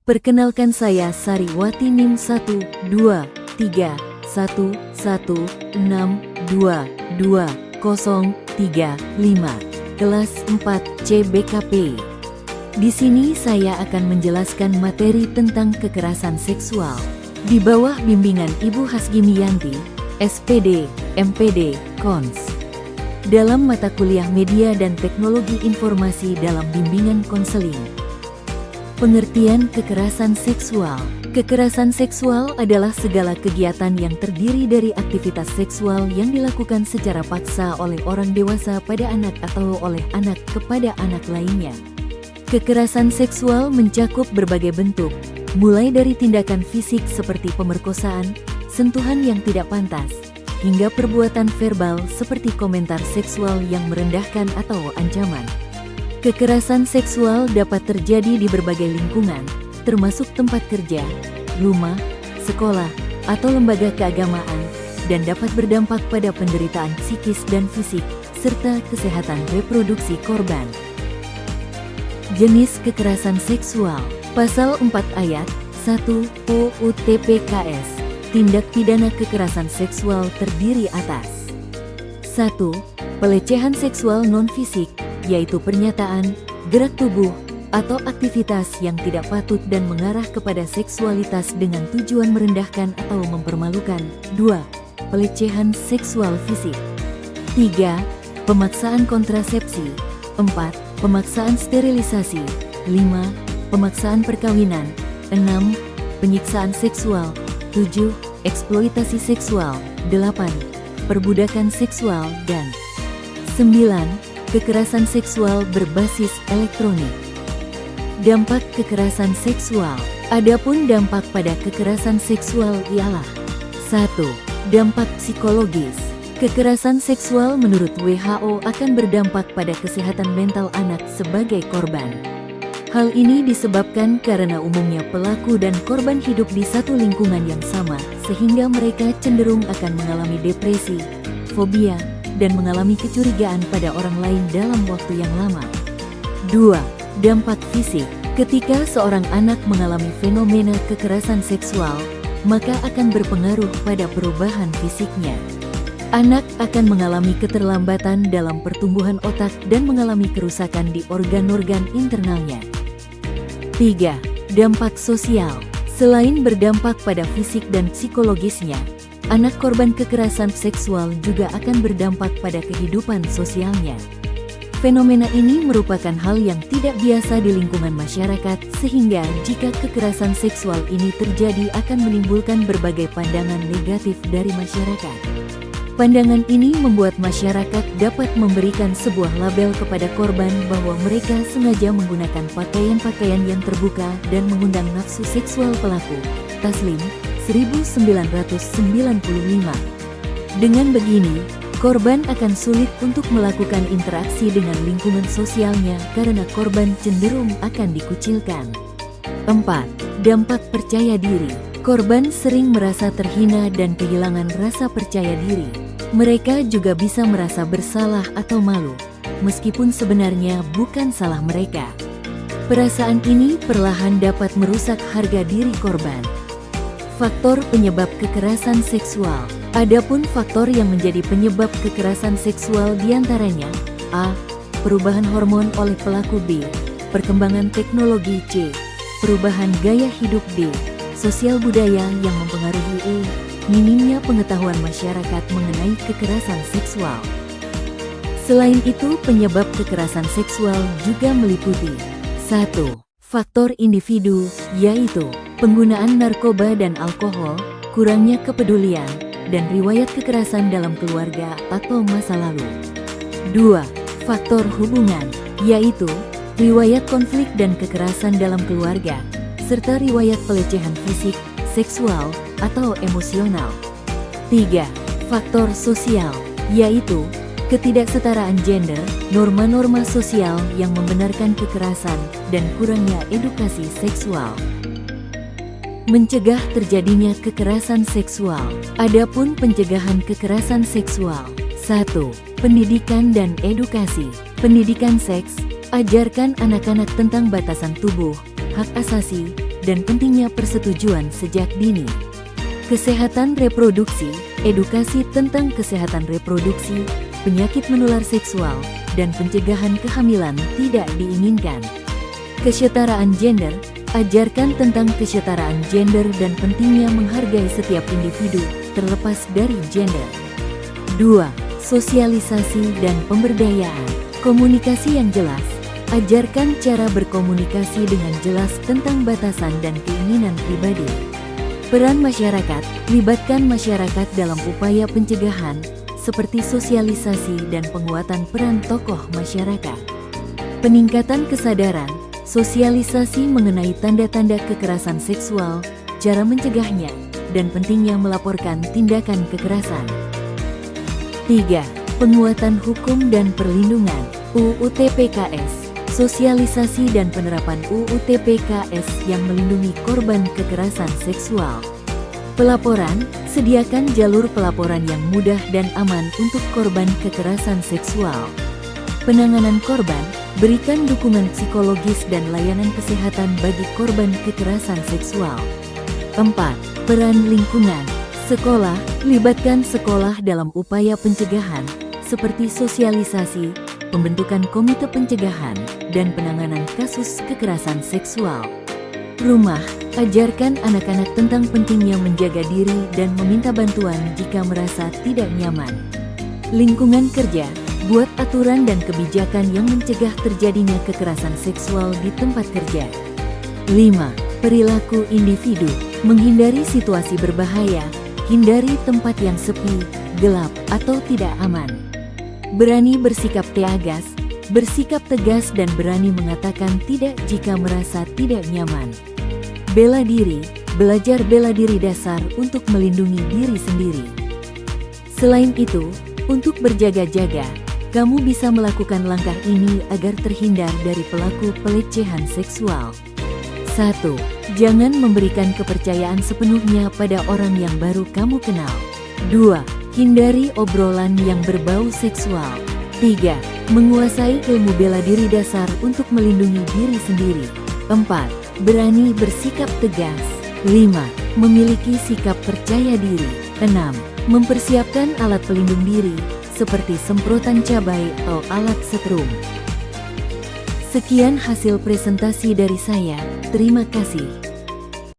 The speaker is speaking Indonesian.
Perkenalkan, saya Sariwati NIM 12311622035 kelas 4 CBKP. Di sini saya akan menjelaskan materi tentang kekerasan seksual di bawah bimbingan Ibu Hasgimiyanti, SPD, MPD, Kons. Dalam mata kuliah Media dan Teknologi Informasi dalam bimbingan konseling. Pengertian kekerasan seksual. Kekerasan seksual adalah segala kegiatan yang terdiri dari aktivitas seksual yang dilakukan secara paksa oleh orang dewasa pada anak atau oleh anak kepada anak lainnya. Kekerasan seksual mencakup berbagai bentuk, mulai dari tindakan fisik seperti pemerkosaan, sentuhan yang tidak pantas, hingga perbuatan verbal seperti komentar seksual yang merendahkan atau ancaman. Kekerasan seksual dapat terjadi di berbagai lingkungan, termasuk tempat kerja, rumah, sekolah, atau lembaga keagamaan, dan dapat berdampak pada penderitaan psikis dan fisik, serta kesehatan reproduksi korban. Jenis kekerasan seksual. Pasal 4 ayat 1 UU TPKS. Tindak pidana kekerasan seksual terdiri atas 1. Pelecehan seksual non-fisik, yaitu pernyataan, gerak tubuh, atau aktivitas yang tidak patut dan mengarah kepada seksualitas dengan tujuan merendahkan atau mempermalukan. 2. Pelecehan seksual fisik. 3. Pemaksaan kontrasepsi. 4. Pemaksaan sterilisasi. 5. Pemaksaan perkawinan. 6. Penyiksaan seksual. 7. Eksploitasi seksual. 8. Perbudakan seksual. Dan 9. Kekerasan seksual berbasis elektronik. Dampak kekerasan seksual. Adapun dampak pada kekerasan seksual ialah 1. Dampak psikologis. Kekerasan seksual menurut WHO akan berdampak pada kesehatan mental anak sebagai korban. Hal ini disebabkan karena umumnya pelaku dan korban hidup di satu lingkungan yang sama, sehingga mereka cenderung akan mengalami depresi, fobia, dan mengalami kecurigaan pada orang lain dalam waktu yang lama. 2. Dampak fisik. Ketika seorang anak mengalami fenomena kekerasan seksual, maka akan berpengaruh pada perubahan fisiknya. Anak akan mengalami keterlambatan dalam pertumbuhan otak dan mengalami kerusakan di organ-organ internalnya. 3. Dampak sosial. Selain berdampak pada fisik dan psikologisnya, anak korban kekerasan seksual juga akan berdampak pada kehidupan sosialnya. Fenomena ini merupakan hal yang tidak biasa di lingkungan masyarakat, sehingga jika kekerasan seksual ini terjadi akan menimbulkan berbagai pandangan negatif dari masyarakat. Pandangan ini membuat masyarakat dapat memberikan sebuah label kepada korban bahwa mereka sengaja menggunakan pakaian-pakaian yang terbuka dan mengundang nafsu seksual pelaku. Taslim 1995. Dengan begini, korban akan sulit untuk melakukan interaksi dengan lingkungan sosialnya karena korban cenderung akan dikucilkan. 4. Dampak percaya diri. Korban sering merasa terhina dan kehilangan rasa percaya diri. Mereka juga bisa merasa bersalah atau malu, meskipun sebenarnya bukan salah mereka. Perasaan ini perlahan dapat merusak harga diri korban. Faktor penyebab kekerasan seksual. Adapun faktor yang menjadi penyebab kekerasan seksual diantaranya: A. Perubahan hormon oleh pelaku. B. Perkembangan teknologi. C. Perubahan gaya hidup. D. Sosial budaya yang mempengaruhi. E. Minimnya pengetahuan masyarakat mengenai kekerasan seksual. Selain itu, penyebab kekerasan seksual juga meliputi 1. Faktor individu, yaitu penggunaan narkoba dan alkohol, kurangnya kepedulian, dan riwayat kekerasan dalam keluarga atau masa lalu. 2. Faktor hubungan, yaitu riwayat konflik dan kekerasan dalam keluarga, serta riwayat pelecehan fisik, seksual, atau emosional. 3. Faktor sosial, yaitu ketidaksetaraan gender, norma-norma sosial yang membenarkan kekerasan, dan kurangnya edukasi seksual. Mencegah terjadinya kekerasan seksual. Adapun pencegahan kekerasan seksual. 1. Pendidikan dan edukasi. Pendidikan seks, ajarkan anak-anak tentang batasan tubuh, hak asasi, dan pentingnya persetujuan sejak dini. Kesehatan reproduksi, edukasi tentang kesehatan reproduksi, penyakit menular seksual, dan pencegahan kehamilan tidak diinginkan. Kesetaraan gender, ajarkan tentang kesetaraan gender dan pentingnya menghargai setiap individu, terlepas dari gender. 2. Sosialisasi dan pemberdayaan. Komunikasi yang jelas, ajarkan cara berkomunikasi dengan jelas tentang batasan dan keinginan pribadi. Peran masyarakat, libatkan masyarakat dalam upaya pencegahan, seperti sosialisasi dan penguatan peran tokoh masyarakat. Peningkatan kesadaran, sosialisasi mengenai tanda-tanda kekerasan seksual, cara mencegahnya, dan pentingnya melaporkan tindakan kekerasan. 3. Penguatan hukum dan perlindungan, UU TPKS, sosialisasi dan penerapan UU TPKS yang melindungi korban kekerasan seksual. Pelaporan, sediakan jalur pelaporan yang mudah dan aman untuk korban kekerasan seksual. Penanganan korban, berikan dukungan psikologis dan layanan kesehatan bagi korban kekerasan seksual. 4. Peran lingkungan, sekolah, libatkan sekolah dalam upaya pencegahan, seperti sosialisasi, pembentukan komite pencegahan, dan penanganan kasus kekerasan seksual. Rumah, ajarkan anak-anak tentang pentingnya menjaga diri dan meminta bantuan jika merasa tidak nyaman. Lingkungan kerja, buat aturan dan kebijakan yang mencegah terjadinya kekerasan seksual di tempat kerja. 5. Perilaku individu, menghindari situasi berbahaya, hindari tempat yang sepi, gelap, atau tidak aman. Berani bersikap tegas, bersikap tegas dan berani mengatakan tidak jika merasa tidak nyaman. Bela diri, belajar bela diri dasar untuk melindungi diri sendiri. Selain itu, untuk berjaga-jaga, kamu bisa melakukan langkah ini agar terhindar dari pelaku pelecehan seksual. 1. Jangan memberikan kepercayaan sepenuhnya pada orang yang baru kamu kenal. 2. Hindari obrolan yang berbau seksual. 3. Menguasai ilmu bela diri dasar untuk melindungi diri sendiri. 4. Berani bersikap tegas. 5. Memiliki sikap percaya diri. 6. Mempersiapkan alat pelindung diri, seperti semprotan cabai atau alat setrum. Sekian hasil presentasi dari saya, terima kasih.